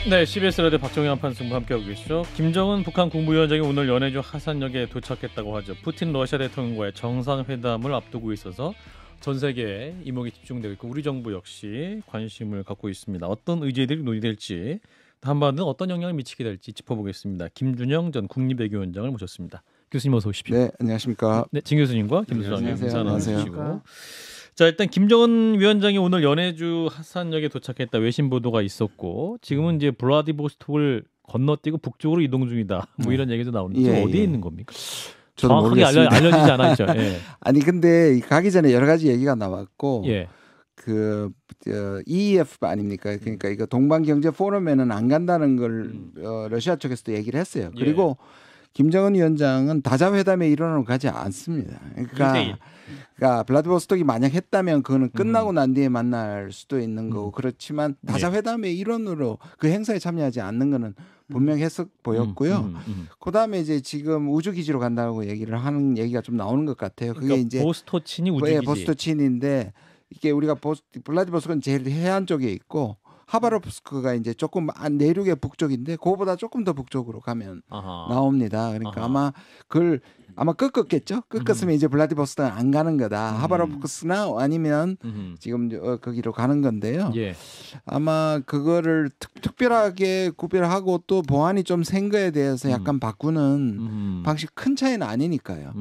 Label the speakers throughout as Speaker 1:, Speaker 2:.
Speaker 1: 네, CBS 라디오 박정희 판승부 함께하고 계시죠. 김정은 북한 국무위원장이 오늘 연해주 하산역에 도착했다고 하죠. 푸틴 러시아 대통령과의 정상회담을 앞두고 있어서 전 세계에 이목이 집중되고 있고 우리 정부 역시 관심을 갖고 있습니다. 어떤 의제들이 논의될지 한반도는 어떤 영향을 미치게 될지 짚어보겠습니다. 김준영 전 국립외교원장을 모셨습니다. 교수님 어서 오십시오.
Speaker 2: 네, 안녕하십니까.
Speaker 1: 네, 진 교수님과 김 수장님 인사 나누시고. 자, 일단 김정은 위원장이 오늘 연해주 하산역에 도착했다 외신 보도가 있었고 지금은 이제 블라디보스톡을 건너뛰고 북쪽으로 이동 중이다. 뭐 이런 얘기도 나오는데 지금 어디에 있는 겁니까? 정확하게 알려지지 않았죠. 예.
Speaker 2: 아니 근데 가기 전에 여러 가지 얘기가 나왔고
Speaker 1: 예.
Speaker 2: 그 EEF 아닙니까? 그러니까 이거 동방경제 포럼에는 안 간다는 걸 러시아 쪽에서도 얘기를 했어요. 그리고 김정은 위원장은 다자회담에 일원으로 가지 않습니다. 그러니까 블라디보스톡이 만약 했다면 그거는 끝나고 난 뒤에 만날 수도 있는 거고 그렇지만 다자회담의 일원으로 그 행사에 참여하지 않는 거는 분명히 해석 보였고요. 그다음에 이제 지금 우주기지로 간다고 얘기를 하는 얘기가 좀 나오는 것 같아요. 그게
Speaker 1: 그러니까
Speaker 2: 이제
Speaker 1: 보스토친이 우주기지.
Speaker 2: 보스토친인데 이게 우리가 블라디보스톡은 제일 해안 쪽에 있고 하바롭스크가 이제 조금 내륙의 북쪽인데 그거보다 조금 더 북쪽으로 가면 나옵니다. 그러니까 아마 꺾었겠죠. 꺾었으면 이제 블라디보스톡은 안 가는 거다. 하바롭스크나 아니면 지금 거기로 가는 건데요.
Speaker 1: 예.
Speaker 2: 아마 그거를 특별하게 구별하고 또 보안이 좀 센 거에 대해서 약간 바꾸는 방식 큰 차이는 아니니까요.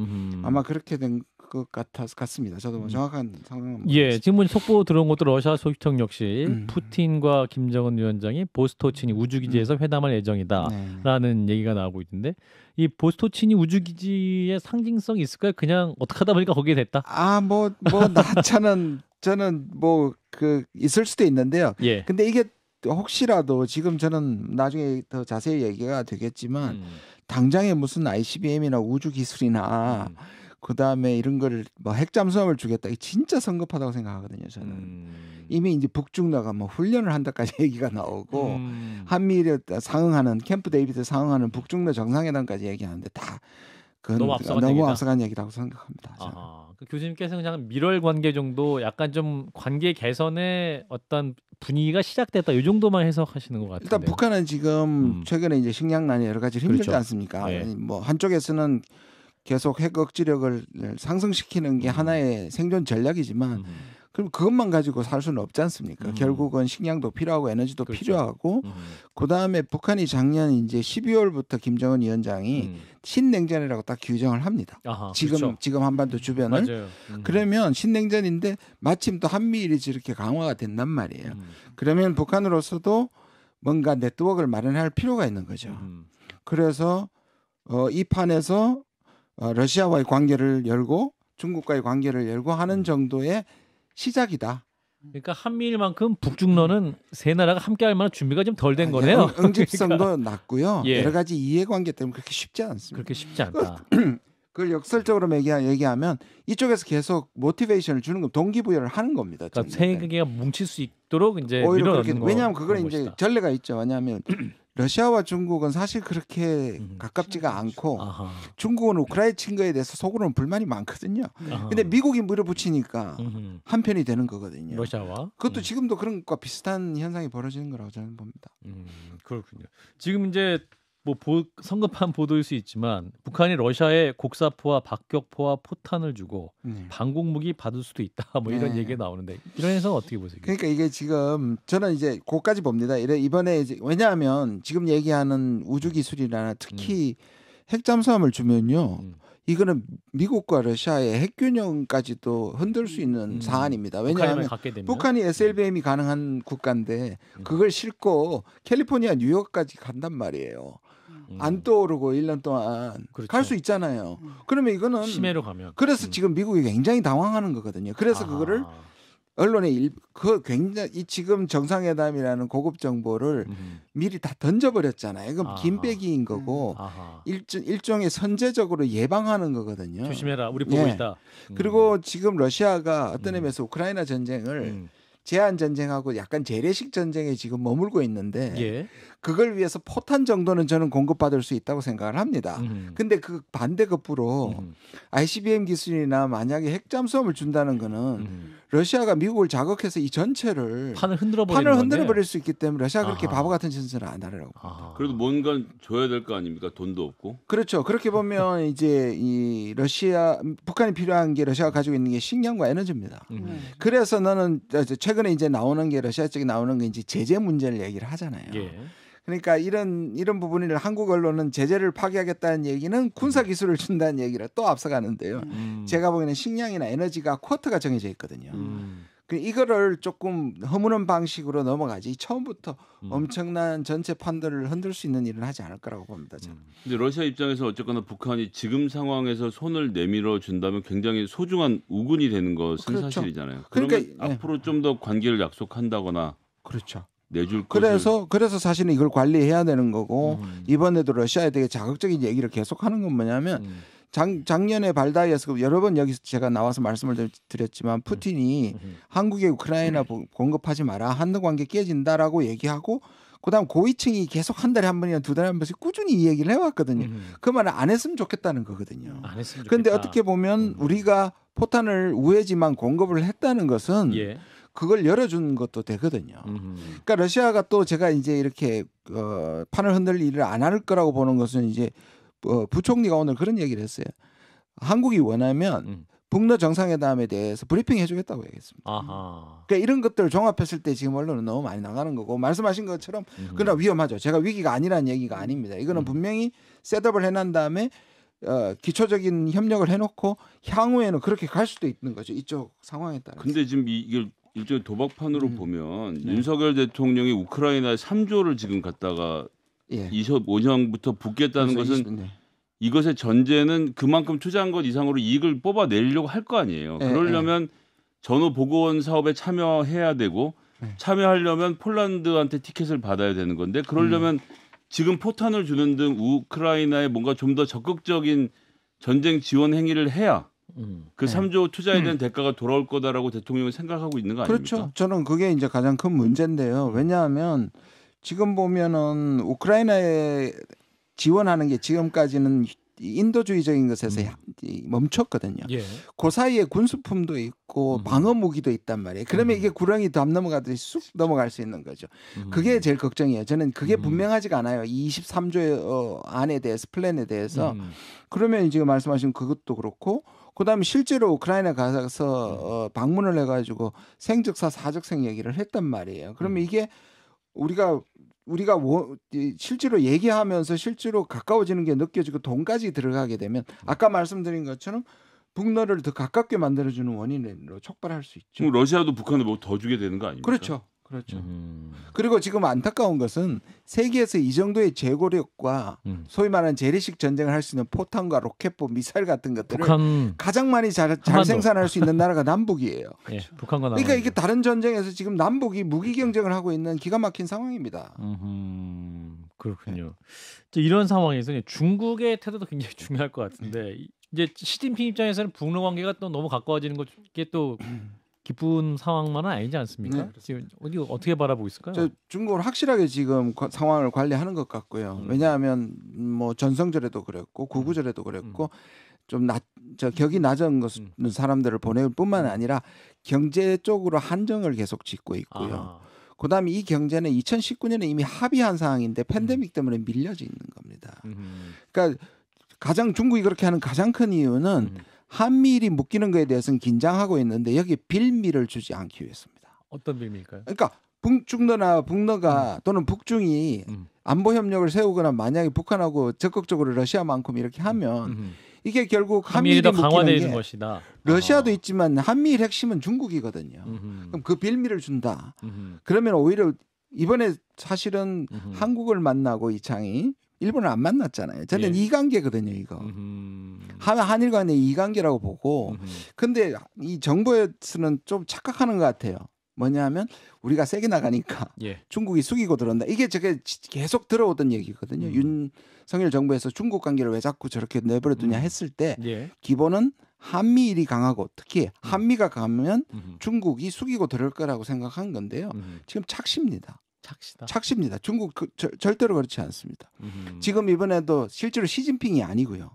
Speaker 2: 아마 그렇게 된 것 같습니다. 저도 뭐 정확한 상황은
Speaker 1: 예, 지금 속보 들어온 것도 러시아 소식통 역시 푸틴과 김정은 위원장이 보스토친이 우주기지에서 회담할 예정이다라는 얘기가 나오고 있는데 이 보스토친이 우주기지의 상징성이 있을까요? 그냥 어떻게 하다 보니까 거기에 됐다?
Speaker 2: 저는 뭐 있을 수도 있는데요.
Speaker 1: 예.
Speaker 2: 근데 이게 혹시라도 지금 저는 나중에 더 자세히 얘기가 되겠지만 당장에 무슨 ICBM이나 우주 기술이나 그다음에 이런 거를 뭐 핵잠수함을 주겠다. 이게 진짜 성급하다고 생각하거든요. 저는 이미 이제 북중러가 뭐 훈련을 한다까지 얘기가 나오고 한미일 상응하는 캠프 데이비드 상응하는 북중러 정상회담까지 얘기하는데 다
Speaker 1: 너무
Speaker 2: 앞서간 얘기라고 생각합니다.
Speaker 1: 그 교수님께서 그냥 밀월 관계 정도 약간 좀 관계 개선의 어떤 분위기가 시작됐다 이 정도만 해석하시는 것 같은데.
Speaker 2: 일단 북한은 지금 최근에 이제 식량난이 여러 가지로 힘들지
Speaker 1: 그렇죠.
Speaker 2: 않습니까?
Speaker 1: 네.
Speaker 2: 뭐 한쪽에서는 계속 핵 억지력을 상승시키는 게 하나의 생존 전략이지만 그럼 그것만 가지고 살 수는 없지 않습니까? 결국은 식량도 필요하고 에너지도
Speaker 1: 그렇죠.
Speaker 2: 필요하고 그다음에 북한이 작년 이제 12월부터 김정은 위원장이 신냉전이라고 딱 규정을 합니다. 지금 한반도 주변을.
Speaker 1: 맞아요.
Speaker 2: 그러면 신냉전인데 마침 또 한미일이 저렇게 강화가 된단 말이에요. 그러면 북한으로서도 뭔가 네트워크를 마련할 필요가 있는 거죠. 그래서 이 판에서 러시아와의 관계를 열고 중국과의 관계를 열고 하는 정도의 시작이다.
Speaker 1: 그러니까 한미일만큼 북중러는 세 나라가 함께할 만한 준비가 좀 덜 된 거네요.
Speaker 2: 응집성도
Speaker 1: 그러니까.
Speaker 2: 낮고요. 여러 가지 이해관계 때문에 그렇게 쉽지 않습니다.
Speaker 1: 그렇게 쉽지 않다.
Speaker 2: 그걸 역설적으로 얘기하면 이쪽에서 계속 모티베이션을 주는 거, 동기부여를 하는 겁니다.
Speaker 1: 그러니까 세 개가 뭉칠 수 있도록 이제
Speaker 2: 오히려 그렇게 왜냐하면 그건 이제 전례가 있죠. 왜냐하면 러시아와 중국은 사실 그렇게 가깝지가 않고 중국은 우크라이나 친 거에 대해서 속으로는 불만이 많거든요. 근데 미국이 밀어붙이니까 한편이 되는 거거든요.
Speaker 1: 러시아와.
Speaker 2: 그것도 지금도 그런 것과 비슷한 현상이 벌어지는 거라고 저는 봅니다.
Speaker 1: 그렇군요. 지금 이제 뭐 성급한 보도일 수 있지만 북한이 러시아에 곡사포와 박격포와 포탄을 주고 방공 무기 받을 수도 있다. 뭐 이런 얘기가 나오는데 이런 해석 어떻게 보세요?
Speaker 2: 그러니까 이게 지금 저는 이제 그까지 봅니다. 이번에 이제 왜냐하면 지금 얘기하는 우주 기술이나 특히 핵잠수함을 주면요. 이거는 미국과 러시아의 핵균형까지도 흔들 수 있는 사안입니다. 왜냐하면 북한이 SLBM이 가능한 국가인데 그걸 싣고 캘리포니아, 뉴욕까지 간단 말이에요. 안 떠오르고 1년 동안 갈 수 있잖아요. 그러면 이거는
Speaker 1: 심해로 가면.
Speaker 2: 그래서 지금 미국이 굉장히 당황하는 거거든요. 그래서 그거를 언론에 굉장히 지금 정상회담이라는 고급 정보를 미리 다 던져버렸잖아요. 이건 빈배기인 거고 일종의 선제적으로 예방하는 거거든요.
Speaker 1: 조심해라. 우리 보고 있다.
Speaker 2: 그리고 지금 러시아가 어떤 의미에서 우크라이나 전쟁을 제한 전쟁하고 약간 재래식 전쟁에 지금 머물고 있는데 그걸 위해서 포탄 정도는 저는 공급받을 수 있다고 생각을 합니다. 근데 그 반대급부로 ICBM 기술이나 만약에 핵잠수함을 준다는 거는 러시아가 미국을 자극해서 이 전체를
Speaker 1: 판을 흔들어
Speaker 2: 버릴 수 있기 때문에 러시아가 그렇게
Speaker 1: 아하.
Speaker 2: 바보 같은 짓을 안 하려고.
Speaker 3: 그래도 뭔가 줘야 될 거 아닙니까? 돈도 없고.
Speaker 2: 그렇죠. 그렇게 보면 이제 이 러시아 북한이 필요한 게 러시아가 가지고 있는 게 식량과 에너지입니다. 그래서 너는 최근에 이제 나오는 게 러시아 쪽에 나오는 게 이제 제재 문제를 얘기를 하잖아요.
Speaker 1: 예.
Speaker 2: 그러니까 이런 부분을 한국 언론은 제재를 파기하겠다는 얘기는 군사 기술을 준다는 얘기를 또 앞서가는데요. 제가 보기에는 식량이나 에너지가 쿼터가 정해져 있거든요. 이거를 조금 허무는 방식으로 넘어가지 처음부터 엄청난 전체 판도를 흔들 수 있는 일은 하지 않을 거라고 봅니다. 저는.
Speaker 3: 근데 러시아 입장에서 어쨌거나 북한이 지금 상황에서 손을 내밀어 준다면 굉장히 소중한 우군이 되는 것은
Speaker 2: 그렇죠.
Speaker 3: 사실이잖아요.
Speaker 2: 그러니까
Speaker 3: 그러면 앞으로 좀 더 관계를 약속한다거나
Speaker 2: 그렇죠.
Speaker 3: 내줄 것을.
Speaker 2: 그래서 사실은 이걸 관리해야 되는 거고 이번에도 러시아에 되게 자극적인 얘기를 계속하는 건 뭐냐면 작년에 발다이에서 여러 번 여기서 제가 나와서 말씀을 드렸지만 푸틴이 한국에 우크라이나 공급하지 마라 한일 관계 깨진다라고 얘기하고 그다음 고위층이 계속 한 달에 한 번이나 두 달에 한 번씩 꾸준히 이 얘기를 해왔거든요. 그 말을 안 했으면 좋겠다는 거거든요.
Speaker 1: 안 했으면 좋겠다.
Speaker 2: 그런데 어떻게 보면 우리가 포탄을 우회지만 공급을 했다는 것은
Speaker 1: 예.
Speaker 2: 그걸 열어준 것도 되거든요. 그러니까 러시아가 또 제가 이제 이렇게 판을 흔들 일을 안 할 거라고 보는 것은 이제 부총리가 오늘 그런 얘기를 했어요. 한국이 원하면 북러 정상회담에 대해서 브리핑 해주겠다고 얘기했습니다.
Speaker 1: 아하.
Speaker 2: 그러니까 이런 것들을 종합했을 때 지금 언론은 너무 많이 나가는 거고 말씀하신 것처럼 그러나 위험하죠. 제가 위기가 아니라는 얘기가 아닙니다. 이거는 분명히 셋업을 해난 다음에 기초적인 협력을 해놓고 향후에는 그렇게 갈 수도 있는 거죠. 이쪽 상황에 따라.
Speaker 3: 근데 지금 이걸 일종의 도박판으로 보면 윤석열 대통령이 우크라이나에 3조를 지금 갖다가 25년부터 붓겠다는 것은 이것의 전제는 그만큼 투자한 것 이상으로 이익을 뽑아내려고 할 거 아니에요. 그러려면 전후 보고원 사업에 참여해야 되고 참여하려면 폴란드한테 티켓을 받아야 되는 건데 그러려면 지금 포탄을 주는 등 우크라이나에 뭔가 좀 더 적극적인 전쟁 지원 행위를 해야 그 3조 투자에 대한 대가가 돌아올 거다라고 대통령이 생각하고 있는 거 아닙니까?
Speaker 2: 그렇죠. 저는 그게 이제 가장 큰 문제인데요. 왜냐하면 지금 보면은 우크라이나에 지원하는 게 지금까지는 인도주의적인 것에서 멈췄거든요.
Speaker 1: 예.
Speaker 2: 그 사이에 군수품도 있고 방어 무기도 있단 말이에요. 그러면 이게 구렁이 담 넘어가듯이 쑥 넘어갈 수 있는 거죠. 그게 제일 걱정이에요. 저는 그게 분명하지가 않아요. 이 23조의 안에 대해서 플랜에 대해서. 그러면 지금 말씀하신 그것도 그렇고 그다음에 실제로 우크라이나 가서 방문을 해가지고 생즉사 사적생 얘기를 했단 말이에요. 그러면 이게 우리가 실제로 얘기하면서 실제로 가까워지는 게 느껴지고 돈까지 들어가게 되면 아까 말씀드린 것처럼 북러를 더 가깝게 만들어주는 원인으로 촉발할 수 있죠.
Speaker 3: 그럼 러시아도 북한에 뭐 더 주게 되는 거 아닙니까?
Speaker 2: 그렇죠. 그리고 지금 안타까운 것은 세계에서 이 정도의 재고력과 소위 말하는 재래식 전쟁을 할 수 있는 포탄과 로켓포, 미사일 같은 것들을 가장 많이 잘 생산할 수 있는 나라가 남북이에요.
Speaker 1: 예, 북한과
Speaker 2: 그러니까 이게 다른 전쟁에서 지금 남북이 무기 경쟁을 하고 있는 기가 막힌 상황입니다.
Speaker 1: 그렇군요. 이제 이런 상황에서 중국의 태도도 굉장히 중요할 것 같은데 이제 시진핑 입장에서는 북러 관계가 또 너무 가까워지는 게 또 기쁜 상황만은 아니지 않습니까? 지금 어떻게 바라보고 있을까요?
Speaker 2: 중국은 확실하게 지금 상황을 관리하는 것 같고요. 왜냐하면 뭐 전성절에도 그랬고 구구절에도 그랬고 좀 격이 낮은 사람들을 보낼 뿐만 아니라 경제 쪽으로 한정을 계속 짓고 있고요. 그다음에 이 경제는 2019년에 이미 합의한 상황인데 팬데믹 때문에 밀려져 있는 겁니다. 그러니까 중국이 그렇게 하는 가장 큰 이유는 한미일이 묶이는 거에 대해서는 긴장하고 있는데 여기 빌미를 주지 않기 위해서입니다.
Speaker 1: 어떤 빌미일까요?
Speaker 2: 그러니까 북중러나 북러가 또는 북중이 안보 협력을 세우거나 만약에 북한하고 적극적으로 러시아만큼 이렇게 하면 이게 결국 한미일이
Speaker 1: 더 강화되는
Speaker 2: 묶이는 게
Speaker 1: 것이다.
Speaker 2: 러시아도 있지만 한미일 핵심은 중국이거든요. 그럼 그 빌미를 준다. 그러면 오히려 이번에 사실은 한국을 만나고 이창이 일본을 안 만났잖아요. 저는 이관계거든요, 이거. 한일 간의 이관계라고 보고. 근데 이 정부에서는 좀 착각하는 것 같아요. 뭐냐면 우리가 세게 나가니까 중국이 숙이고 들어온다. 이게 저게 계속 들어오던 얘기거든요. 윤석열 정부에서 중국 관계를 왜 자꾸 저렇게 내버려두냐 했을 때 기본은 한미일이 강하고 특히 한미가 강하면 중국이 숙이고 들어올 거라고 생각한 건데요. 지금 착시입니다. 착시입니다. 중국 절대로 그렇지 않습니다. 지금 이번에도 실제로 시진핑이 아니고요.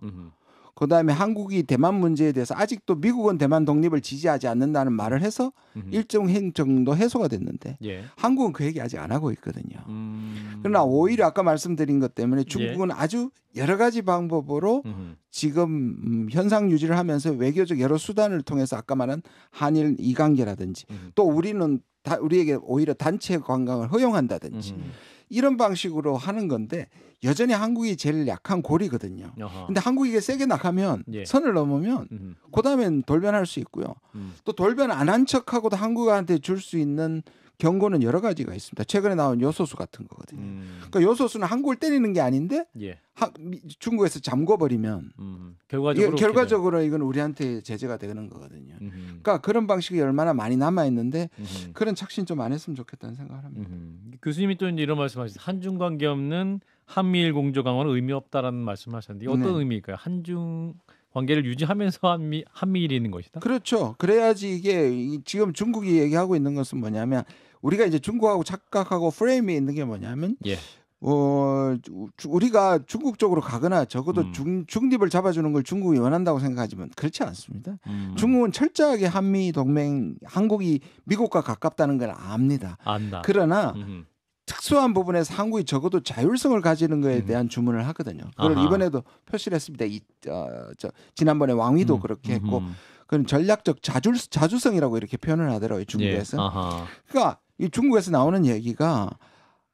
Speaker 2: 그다음에 한국이 대만 문제에 대해서 아직도 미국은 대만 독립을 지지하지 않는다는 말을 해서 일정 정도 해소가 됐는데
Speaker 1: 예.
Speaker 2: 한국은 그 얘기 아직 안 하고 있거든요. 그러나 오히려 아까 말씀드린 것 때문에 중국은 아주 여러 가지 방법으로 지금 현상 유지를 하면서 외교적 여러 수단을 통해서 아까 말한 한일 이관계라든지 또 우리는 우리에게 오히려 단체 관광을 허용한다든지 이런 방식으로 하는 건데 여전히 한국이 제일 약한 고리거든요. 근데 한국이 이게 세게 나가면 선을 넘으면 그다음엔 돌변할 수 있고요. 또 돌변 안 한 척하고도 한국한테 줄 수 있는 경고는 여러 가지가 있습니다. 최근에 나온 요소수 같은 거거든요. 그러니까 요소수는 한국을 때리는 게 아닌데 중국에서 잠궈버리면 결과적으로 이건 우리한테 제재가 되는 거거든요. 그러니까 그런 방식이 얼마나 많이 남아 있는데 그런 착신 좀 안 했으면 좋겠다는 생각을 합니다.
Speaker 1: 교수님이 또 이제 이런 말씀하셨어요. 한중 관계 없는 한미일 공조 강화는 의미 없다라는 말씀하셨는데 어떤 의미일까요? 한중 관계를 유지하면서 한미일이 있는 것이다.
Speaker 2: 그렇죠. 그래야지 이게 지금 중국이 얘기하고 있는 것은 뭐냐면 우리가 이제 중국하고 착각하고 프레임이 있는 게 뭐냐면 우리가 중국 쪽으로 가거나 적어도 중립을 잡아주는 걸 중국이 원한다고 생각하지만 그렇지 않습니다. 중국은 철저하게 한미 동맹 한국이 미국과 가깝다는 걸 압니다.
Speaker 1: 안다.
Speaker 2: 그러나 특수한 부분에서 한국이 적어도 자율성을 가지는 것에 대한 주문을 하거든요. 그걸 이번에도 표시를 했습니다. 지난번에 왕위도 그렇게 했고 그건 전략적 자주성이라고 이렇게 표현을 하더라고요. 중국에서. 그러니까 이 중국에서 나오는 얘기가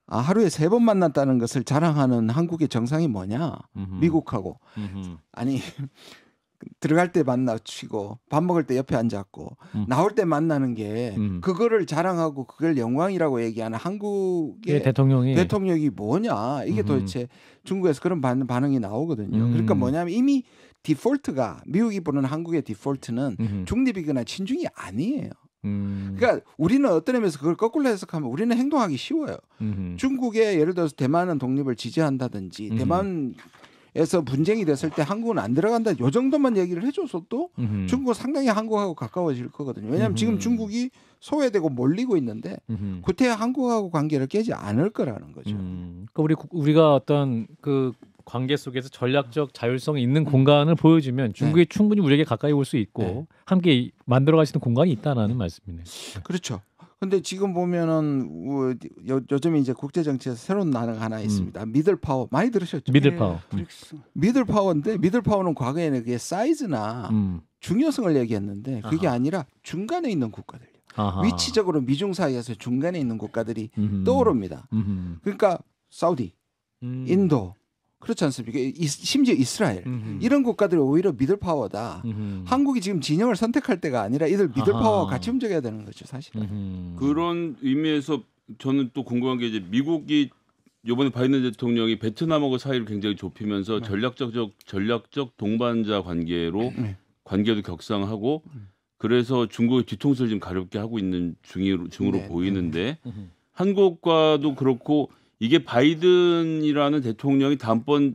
Speaker 2: 하루에 3번 만났다는 것을 자랑하는 한국의 정상이 뭐냐? 미국하고. 아니 들어갈 때 만나치고 밥 먹을 때 옆에 앉았고 나올 때 만나는 게 그거를 자랑하고 그걸 영광이라고 얘기하는 한국의 대통령이 뭐냐? 이게 도대체 중국에서 그런 반응이 나오거든요. 그러니까 뭐냐면 이미 디폴트가 미국이 보는 한국의 디폴트는 중립이거나 친중이 아니에요. 그러니까 우리는 어떤 의미에서 그걸 거꾸로 해석하면 우리는 행동하기 쉬워요. 중국의 예를 들어서 대만은 독립을 지지한다든지 대만에서 분쟁이 됐을 때 한국은 안 들어간다. 요 정도만 얘기를 해줘서 또 중국은 상당히 한국하고 가까워질 거거든요. 왜냐하면 지금 중국이 소외되고 몰리고 있는데 구태 한국하고 관계를 깨지 않을 거라는 거죠.
Speaker 1: 그러니까 우리가 어떤 그 관계 속에서 전략적 자율성이 있는 공간을 보여주면 중국이 충분히 우리에게 가까이 올 수 있고 함께 만들어갈 수 있는 공간이 있다라는 말씀이네요.
Speaker 2: 그렇죠. 근데 지금 보면은 요즘에 이제 국제 정치에서 새로운 단어가 하나 있습니다. 미들 파워 많이 들으셨죠?
Speaker 1: 미들 파워.
Speaker 2: 미들 파워인데 미들 파워는 과거에는 그게 사이즈나 중요성을 얘기했는데 그게 아니라 중간에 있는 국가들. 위치적으로 미중 사이에서 중간에 있는 국가들이 떠오릅니다. 그러니까 사우디, 인도 그렇지 않습니까? 심지어 이스라엘 이런 국가들이 오히려 미들 파워다. 한국이 지금 진영을 선택할 때가 아니라 이들 미들 파워와 같이 움직여야 되는 거죠, 사실은.
Speaker 3: 그런 의미에서 저는 또 궁금한 게 이제 미국이 이번에 바이든 대통령이 베트남하고 사이를 굉장히 좁히면서 전략적 동반자 관계도 격상하고 그래서 중국의 뒤통수를 지금 가볍게 하고 있는 중으로 보이는데 한국과도 그렇고. 이게 바이든이라는 대통령이 다음번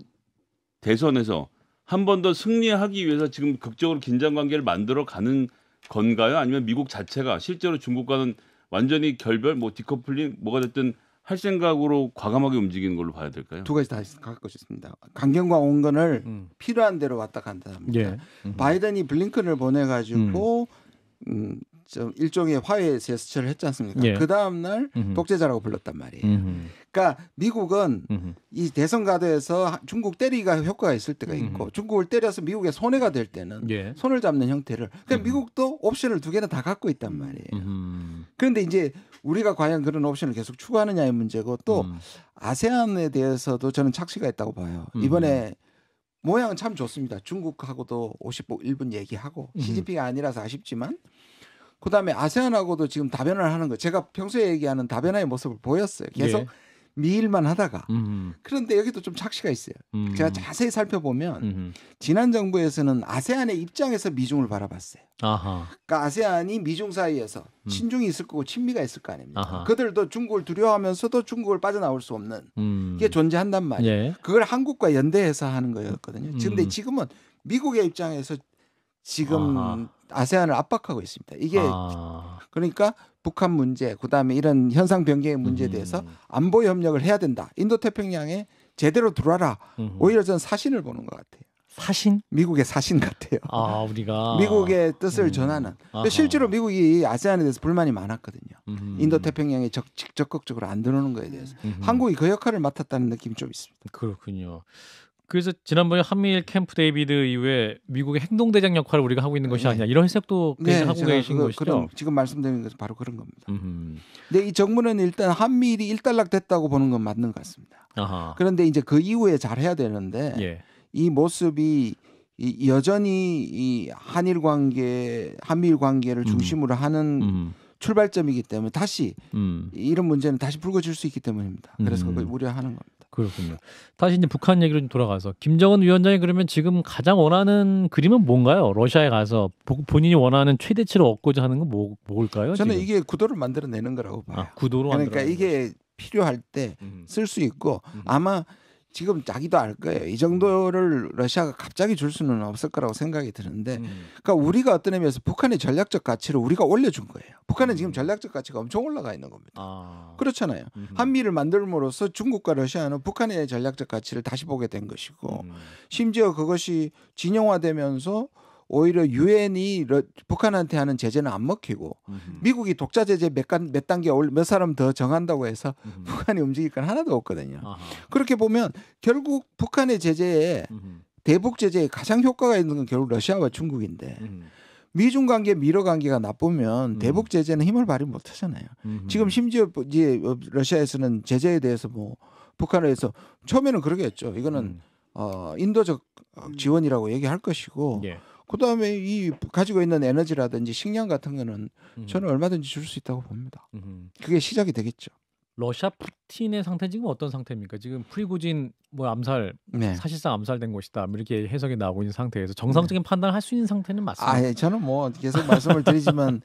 Speaker 3: 대선에서 한 번 더 승리하기 위해서 지금 극적으로 긴장 관계를 만들어 가는 건가요? 아니면 미국 자체가 실제로 중국과는 완전히 결별, 디커플링 뭐가 됐든 할 생각으로 과감하게 움직이는 걸로 봐야 될까요?
Speaker 2: 두 가지 다 갖고 싶습니다. 강경과 온건을 필요한 대로 왔다 간다 합니다. 바이든이 블링컨을 보내가지고 좀 일종의 화해 제스처를 했지 않습니까? 그 다음 날 독재자라고 불렀단 말이에요. 그러니까 미국은 이 대선 가도에서 중국 때리기가 효과가 있을 때가 있고 중국을 때려서 미국의 손해가 될 때는 손을 잡는 형태를. 그러니까 미국도 옵션을 2개나 다 갖고 있단 말이에요. 그런데 이제 우리가 과연 그런 옵션을 계속 추구하느냐의 문제고 또 아세안에 대해서도 저는 착시가 있다고 봐요. 이번에 모양은 참 좋습니다. 중국하고도 51분 얘기하고 시진핑이 아니라서 아쉽지만 그다음에 아세안하고도 지금 다변화를 하는 거. 제가 평소에 얘기하는 다변화의 모습을 보였어요. 계속 미일만 하다가. 그런데 여기도 좀 착시가 있어요. 제가 자세히 살펴보면 지난 정부에서는 아세안의 입장에서 미중을 바라봤어요. 그러니까 아세안이 미중 사이에서 친중이 있을 거고 친미가 있을 거 아닙니까? 그들도 중국을 두려워하면서도 중국을 빠져나올 수 없는 게 존재한단 말이에요. 그걸 한국과 연대해서 하는 거였거든요. 그런데 지금은 미국의 입장에서 지금 아세안을 압박하고 있습니다. 이게 그러니까 북한 문제, 그다음에 이런 현상 변경의 문제에 대해서 안보 협력을 해야 된다. 인도태평양에 제대로 들어와라. 오히려 저는 사신을 보는 것 같아요.
Speaker 1: 사신?
Speaker 2: 미국의 사신 같아요.
Speaker 1: 우리가
Speaker 2: 미국의 뜻을 전하는. 근데 실제로 미국이 아세안에 대해서 불만이 많았거든요. 인도태평양에 적극적으로 안 들어오는 거에 대해서. 한국이 그 역할을 맡았다는 느낌이 좀 있습니다.
Speaker 1: 그렇군요. 그래서 지난번에 한미일 캠프 데이비드 이후에 미국의 행동대장 역할을 우리가 하고 있는 것이 아니냐 이런 해석도 하고 계신 것이죠.
Speaker 2: 지금 말씀드린 것은 바로 그런 겁니다. 근데 이 정부는 일단 한미일이 일단락됐다고 보는 건 맞는 것 같습니다. 그런데 이제 그 이후에 잘해야 되는데 이 모습이 여전히 이 한미일 관계를 중심으로 하는 출발점이기 때문에 다시 이런 문제는 다시 불거질 수 있기 때문입니다. 그래서 그걸 우려하는 겁니다.
Speaker 1: 그렇군요. 다시 이제 북한 얘기로 좀 돌아가서 김정은 위원장이 그러면 지금 가장 원하는 그림은 뭔가요? 러시아에 가서 본인이 원하는 최대치를 얻고자 하는 건 뭘까요?
Speaker 2: 저는
Speaker 1: 지금?
Speaker 2: 이게 구도를 만들어내는 거라고 봐요.
Speaker 1: 구도로
Speaker 2: 그러니까 이게 필요할 때 쓸 수 있고 아마 지금 자기도 알 거예요. 이 정도를 러시아가 갑자기 줄 수는 없을 거라고 생각이 드는데 그러니까 우리가 어떤 의미에서 북한의 전략적 가치를 우리가 올려준 거예요. 북한은 지금 전략적 가치가 엄청 올라가 있는 겁니다. 그렇잖아요. 한미를 만들므로써 중국과 러시아는 북한의 전략적 가치를 다시 보게 된 것이고 심지어 그것이 진영화되면서 오히려 유엔이 북한한테 하는 제재는 안 먹히고 미국이 독자 제재 몇 단계 몇 사람 더 정한다고 해서 북한이 움직일 건 하나도 없거든요. 그렇게 보면 결국 북한의 제재에 대북 제재에 가장 효과가 있는 건 결국 러시아와 중국인데 미중 관계 미러 관계가 나쁘면 대북 제재는 힘을 발휘 못 하잖아요. 지금 심지어 이제 러시아에서는 제재에 대해서 뭐 북한에 대해서 처음에는 그러겠죠. 이거는 인도적 지원이라고 얘기할 것이고 그다음에 이 가지고 있는 에너지라든지 식량 같은 거는 저는 얼마든지 줄 수 있다고 봅니다. 그게 시작이 되겠죠.
Speaker 1: 러시아 푸틴의 상태 지금 어떤 상태입니까? 지금 프리고진 뭐 암살 사실상 암살된 것이다 이렇게 해석이 나오고 있는 상태에서 정상적인 판단을 할 수 있는 상태는 맞습니다.
Speaker 2: 저는 뭐 계속 말씀을 드리지만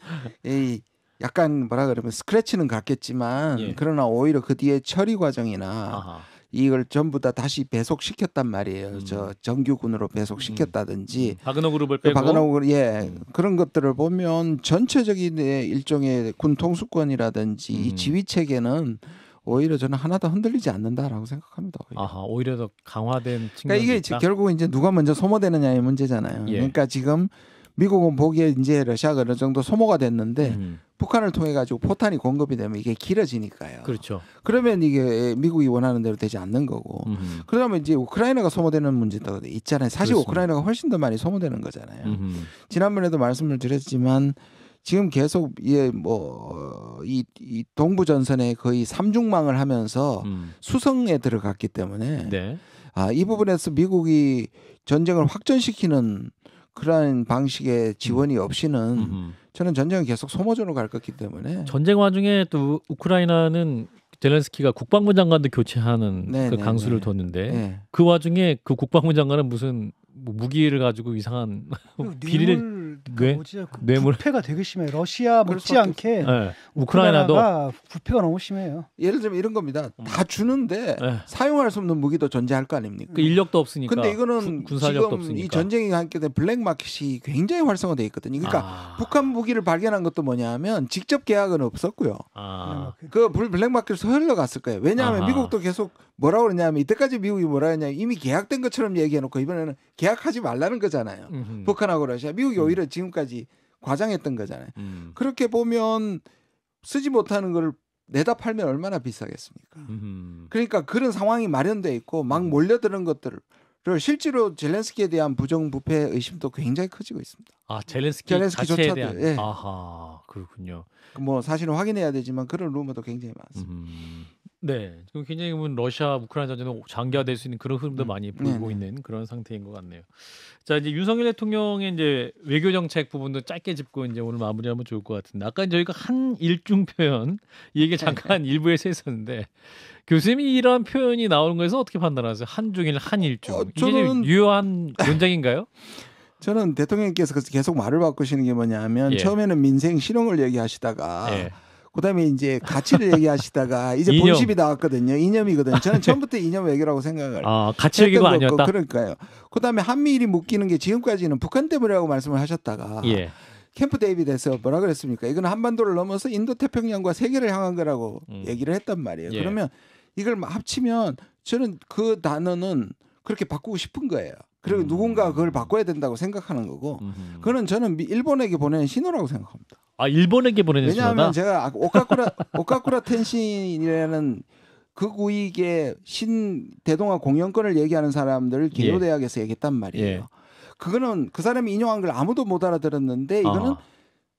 Speaker 2: 약간 뭐라 그러면 스크래치는 갔겠지만 그러나 오히려 그 뒤에 처리 과정이나 이걸 전부 다 다시 배속시켰단 말이에요. 저 정규군으로 배속시켰다든지
Speaker 1: 바그너 그룹을 빼고
Speaker 2: 그런 것들을 보면 전체적인 일종의 군 통수권이라든지 이 지휘 체계는 오히려 저는 하나도 흔들리지 않는다라고 생각합니다.
Speaker 1: 오히려 더 강화된 측면이
Speaker 2: 그러니까 이게
Speaker 1: 있다?
Speaker 2: 결국은 이제 누가 먼저 소모되느냐의 문제잖아요. 그러니까 지금 미국은 보기에 이제 러시아가 어느 정도 소모가 됐는데 북한을 통해 가지고 포탄이 공급이 되면 이게 길어지니까요.
Speaker 1: 그렇죠.
Speaker 2: 그러면 이게 미국이 원하는 대로 되지 않는 거고. 그러면 이제 우크라이나가 소모되는 문제도 있잖아요. 사실
Speaker 1: 그렇습니다.
Speaker 2: 우크라이나가 훨씬 더 많이 소모되는 거잖아요. 지난번에도 말씀을 드렸지만 지금 계속 이 동부 전선에 거의 삼중망을 하면서 수성에 들어갔기 때문에 이 부분에서 미국이 전쟁을 확전시키는 그런 방식의 지원이 없이는 저는 전쟁은 계속 소모전으로 갈 거기 때문에
Speaker 1: 전쟁 와중에 또 우크라이나는 젤렌스키가 국방부 장관도 교체하는 그 강수를 뒀는데 그 와중에 그 국방부 장관은 무슨 무기를 가지고 이상한 비리를
Speaker 4: 뇌물 부패가 되게 심해요. 러시아 못지않게 우크라이나가 부패가 너무 심해요.
Speaker 2: 예를 들면 이런 겁니다. 다 주는데 사용할 수 없는 무기도 존재할 거 아닙니까?
Speaker 1: 그 인력도 없으니까.
Speaker 2: 근데 이거는
Speaker 1: 군사력도
Speaker 2: 지금
Speaker 1: 없으니까.
Speaker 2: 이 전쟁이 함께 된 블랙마켓이 굉장히 활성화돼 있거든요. 그러니까 북한 무기를 발견한 것도 뭐냐면 직접 계약은 없었고요. 그 블랙마켓에서 흘러갔을 거예요. 왜냐하면 미국도 계속 뭐라고 그러냐면 이때까지 미국이 뭐라 했냐면 이미 계약된 것처럼 얘기해놓고 이번에는 계약하지 말라는 거잖아요. 북한하고 러시아. 미국이 오히려 지금까지 과장했던 거잖아요. 그렇게 보면 쓰지 못하는 걸 내다 팔면 얼마나 비싸겠습니까? 그러니까 그런 상황이 마련돼 있고 막 몰려드는 것들을 실제로 젤렌스키에 대한 부정부패 의심도 굉장히 커지고 있습니다.
Speaker 1: 젤렌스키 자체에 대한. 그렇군요.
Speaker 2: 뭐 사실은 확인해야 되지만 그런 루머도 굉장히 많습니다.
Speaker 1: 네, 지금 굉장히 러시아 우크라이나 전쟁은 장기화될 수 있는 그런 흐름도 많이 보이고 있는 그런 상태인 것 같네요. 자, 이제 윤석열 대통령의 이제 외교 정책 부분도 짧게 짚고 이제 오늘 마무리하면 좋을 것 같은데, 아까 저희가 한일중 표현 이 얘기 잠깐 일부에서 했었는데 교수님이 이러한 표현이 나오는 거에서 어떻게 판단하세요? 한중일, 한일중 이게 유효한 논쟁인가요?
Speaker 2: 저는 대통령께서 계속 말을 바꾸시는 게 뭐냐면 처음에는 민생 실용을 얘기하시다가 그다음에 이제 가치를 얘기하시다가 이제
Speaker 1: 이념.
Speaker 2: 본심이 나왔거든요. 이념이거든요. 저는 처음부터 이념 외교라고 생각을
Speaker 1: 가치 외교가 아니었다.
Speaker 2: 그러니까요. 그다음에 한미일이 묶이는 게 지금까지는 북한 때문이라고 말씀을 하셨다가 캠프 데이비드에서 뭐라 그랬습니까? 이건 한반도를 넘어서 인도 태평양과 세계를 향한 거라고 얘기를 했단 말이에요. 예. 그러면 이걸 합치면 저는 그 단어는 그렇게 바꾸고 싶은 거예요. 그리고 누군가 그걸 바꿔야 된다고 생각하는 거고, 그거는 저는 일본에게 보내는 신호라고 생각합니다.
Speaker 1: 아, 일본에게 보내는 신호다?
Speaker 2: 왜냐하면 제가 오카쿠라 텐신이라는 극우익의 신대동아 공영권을 얘기하는 사람들을 개요대학에서 얘기했단 말이에요.
Speaker 1: 예.
Speaker 2: 그거는 그 사람이 인용한 걸 아무도 못 알아들었는데 이거는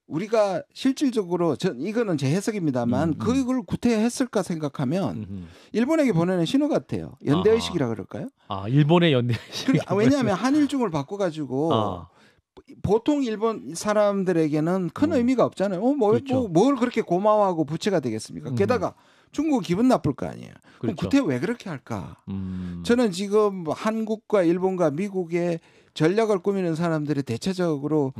Speaker 2: 우리가 실질적으로 이거는 제 해석입니다만 그걸 구태했을까 생각하면 일본에게 보내는 신호 같아요. 연대의식이라 그럴까요?
Speaker 1: 아, 일본의 연대의식.
Speaker 2: 왜냐하면 한일중을 바꿔가지고 보통 일본 사람들에게는 큰 의미가 없잖아요.
Speaker 1: 그렇죠.
Speaker 2: 뭘 그렇게 고마워하고 부채가 되겠습니까? 게다가 중국 기분 나쁠 거 아니에요. 그럼 구태 왜 그렇게 할까? 저는 지금 한국과 일본과 미국의 전략을 꾸미는 사람들이 대체적으로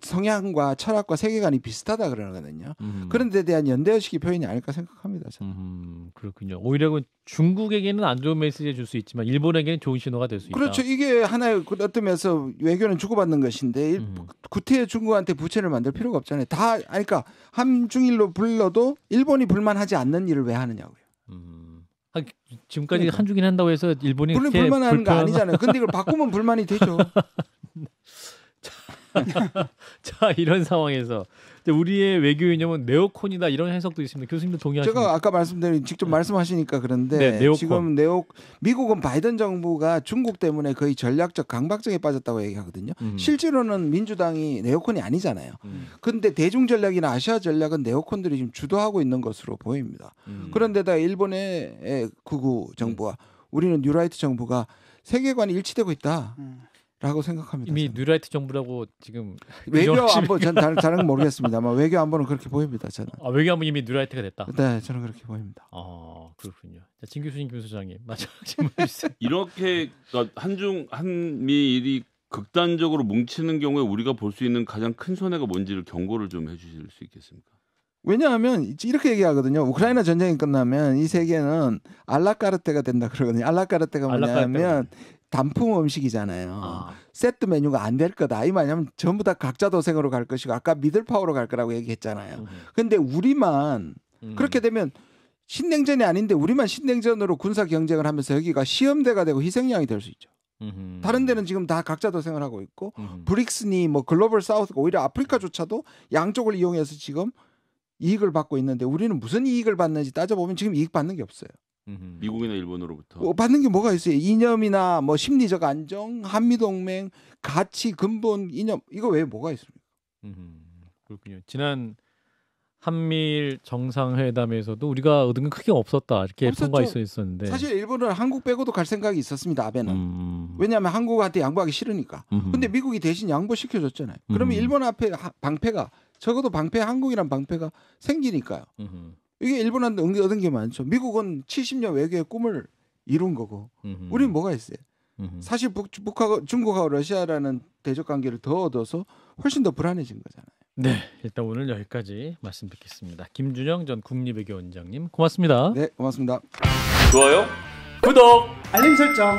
Speaker 2: 성향과 철학과 세계관이 비슷하다 그러거든요. 그런 데 대한 연대의식의 표현이 아닐까 생각합니다. 저는.
Speaker 1: 그렇군요. 오히려 중국에게는 안 좋은 메시지를 줄 수 있지만 일본에게는 좋은 신호가 될 수 있다.
Speaker 2: 그렇죠. 이게 하나의 어떤 면에서 외교는 주고받는 것인데 구태 중국한테 부채를 만들 필요가 없잖아요. 그러니까 한중일로 불러도 일본이 불만하지 않는 일을 왜 하느냐고요.
Speaker 1: 지금까지 그러니까. 한중일 한다고 해서 일본이 그렇게
Speaker 2: 불만하는 거 아니잖아요. 근데 이걸 바꾸면 불만이 되죠.
Speaker 1: 자, 이런 상황에서 우리의 외교 이념은 네오콘이다 이런 해석도 있습니다. 교수님도 동의하십니까?
Speaker 2: 제가 아까 말씀드린 직접 말씀하시니까 그런데 지금 미국은 바이든 정부가 중국 때문에 거의 전략적 강박증에 빠졌다고 얘기하거든요. 실제로는 민주당이 네오콘이 아니잖아요. 그런데 대중 전략이나 아시아 전략은 네오콘들이 지금 주도하고 있는 것으로 보입니다. 그런데다 일본의 극우 정부와 우리는 뉴라이트 정부가 세계관이 일치되고 있다. 라고 생각합니다.
Speaker 1: 이미 뉴라이트 정부라고 지금
Speaker 2: 외교 안보 전 잘은 모르겠습니다만 외교 안보는 그렇게 보입니다. 저는.
Speaker 1: 외교 안보 이미 뉴라이트가 됐다.
Speaker 2: 네, 저는 그렇게 보입니다.
Speaker 1: 그렇군요. 자, 진 교수님, 김 소장님 마지막 질문 주세요.
Speaker 3: 이렇게 한미일이 극단적으로 뭉치는 경우에 우리가 볼 수 있는 가장 큰 손해가 뭔지를 경고를 좀 해주실 수 있겠습니까?
Speaker 2: 왜냐하면 이렇게 얘기하거든요. 우크라이나 전쟁이 끝나면 이 세계는 알라카르테가 된다 그러거든요. 알라카르테가 뭐냐면 단품 음식이잖아요. 세트 메뉴가 안 될 거다. 이 말이냐면 전부 다 각자 도생으로 갈 것이고 아까 미들파워로 갈 거라고 얘기했잖아요. 근데 우리만 그렇게 되면 신냉전이 아닌데 우리만 신냉전으로 군사 경쟁을 하면서 여기가 시험대가 되고 희생양이 될 수 있죠. 다른 데는 지금 다 각자 도생을 하고 있고 브릭스니 뭐 글로벌 사우스가 오히려 아프리카조차도 양쪽을 이용해서 지금 이익을 받고 있는데 우리는 무슨 이익을 받는지 따져보면 지금 이익 받는 게 없어요.
Speaker 3: 미국이나 일본으로부터
Speaker 2: 받는 게 뭐가 있어요? 이념이나 뭐 심리적 안정, 한미동맹, 가치, 근본, 이념 이거 외에 뭐가 있습니까?
Speaker 1: 그렇군요. 지난 한미일 정상회담에서도 우리가 얻은 건 크게 없었다 이렇게 평가가 있었는데
Speaker 2: 사실 일본은 한국 빼고도 갈 생각이 있었습니다. 아베는 왜냐하면 한국한테 양보하기 싫으니까. 근데 미국이 대신 양보시켜줬잖아요. 그러면 일본 앞에 방패가 적어도 한국이란 방패가 생기니까요. 이게 일본한테 얻은 게 많죠. 미국은 70년 외교의 꿈을 이룬 거고 우리는 뭐가 있어요? 사실 중국하고 러시아라는 대적 관계를 더 얻어서 훨씬 더 불안해진 거잖아요.
Speaker 1: 네, 일단 오늘 여기까지 말씀 듣겠습니다. 김준영 전 국립외교원장님 고맙습니다.
Speaker 2: 네, 고맙습니다.
Speaker 3: 좋아요,
Speaker 1: 구독,
Speaker 4: 알림 설정.